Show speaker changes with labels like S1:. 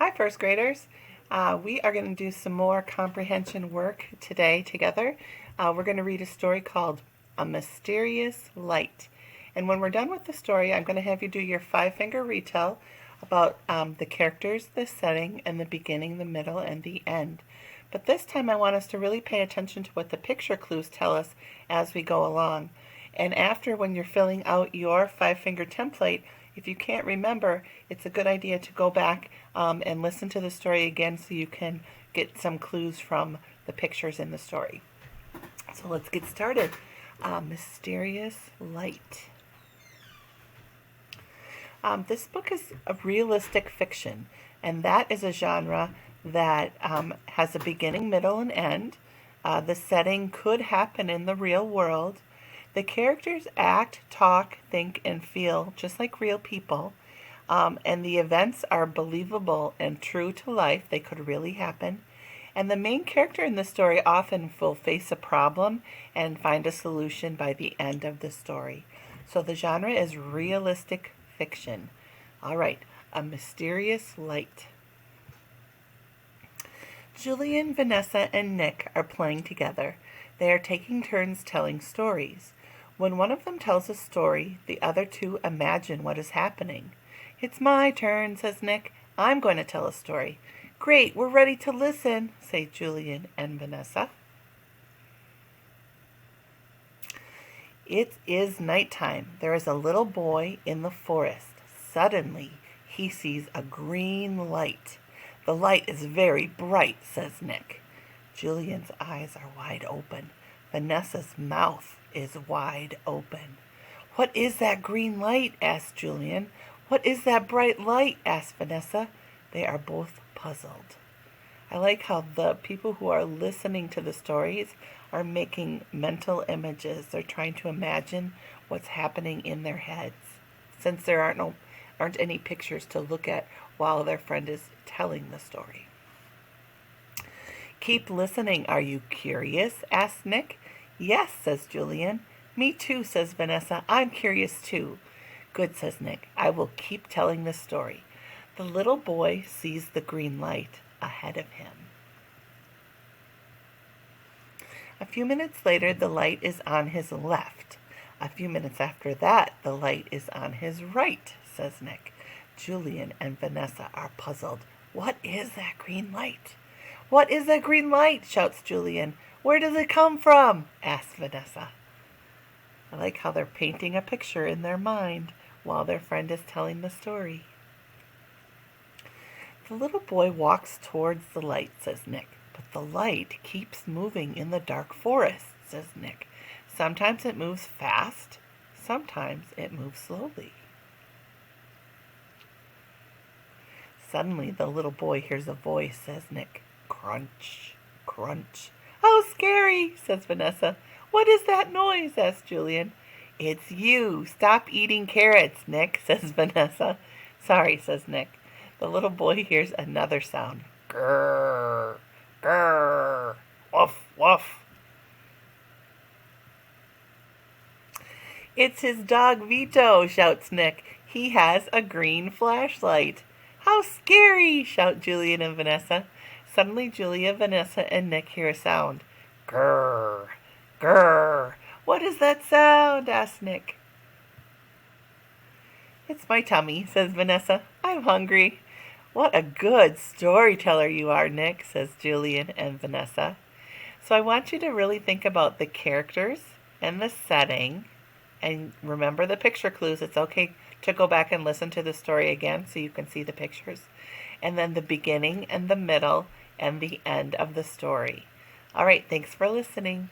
S1: Hi, first graders. We are going to do some more comprehension work today together. We're going to read a story called A Mysterious Light. And when we're done with the story, I'm going to have you do your five-finger retell about the characters, the setting, and the beginning, the middle, and the end. But this time I want us to really pay attention to what the picture clues tell us as we go along. And after, when you're filling out your five-finger template, if you can't remember, it's a good idea to go back and listen to the story again so you can get some clues from the pictures in the story. So let's get started. Mysterious Light. This book is a realistic fiction, and that is a genre that has a beginning, middle, and end. The setting could happen in the real world. The characters act, talk, think, and feel just like real people. And the events are believable and true to life. They could really happen. And the main character in the story often will face a problem and find a solution by the end of the story. So the genre is realistic fiction. All right, A Mysterious Light. Julian, Vanessa, and Nick are playing together. They are taking turns telling stories. When one of them tells a story, the other two imagine what is happening. "It's my turn," says Nick. "I'm going to tell a story." "Great, we're ready to listen," say Julian and Vanessa. It is nighttime. There is a little boy in the forest. Suddenly, he sees a green light. "The light is very bright," says Nick. Julian's eyes are wide open. Vanessa's mouth is wide open. "What is that green light?" asks Julian. "What is that bright light?" asks Vanessa. They are both puzzled. I like how the people who are listening to the stories are making mental images. They're trying to imagine what's happening in their heads, since there aren't any pictures to look at while their friend is telling the story. "Keep listening. Are you curious?" asks Nick. "Yes," says Julian. "Me too," says Vanessa. "I'm curious too." "Good," says Nick. "I will keep telling this story." The little boy sees the green light ahead of him. A few minutes later, the light is on his left. A few minutes after that, the light is on his right, says Nick. Julian and Vanessa are puzzled. "What is that green light?" "What is that green light?" shouts Julian. "Where does it come from?" asks Vanessa. I like how they're painting a picture in their mind while their friend is telling the story. "The little boy walks towards the light," says Nick. "But the light keeps moving in the dark forest," says Nick. "Sometimes it moves fast, sometimes it moves slowly." Suddenly the little boy hears a voice, says Nick. "Crunch, crunch." "How scary," says Vanessa. "What is that noise?" asks Julian. "It's you. Stop eating carrots, Nick," says Vanessa. "Sorry," says Nick. The little boy hears another sound. Grrr, grrr, woof, woof. "It's his dog Vito," shouts Nick. "He has a green flashlight." "How scary," shout Julian and Vanessa. Suddenly Julia, Vanessa, and Nick hear a sound. Grrr, grrr. "What is that sound?" asks Nick. "It's my tummy," says Vanessa. "I'm hungry." "What a good storyteller you are, Nick," says Julian and Vanessa. So I want you to really think about the characters and the setting, and remember the picture clues. It's okay to go back and listen to the story again so you can see the pictures. And then the beginning and the middle and the end of the story. All right, thanks for listening.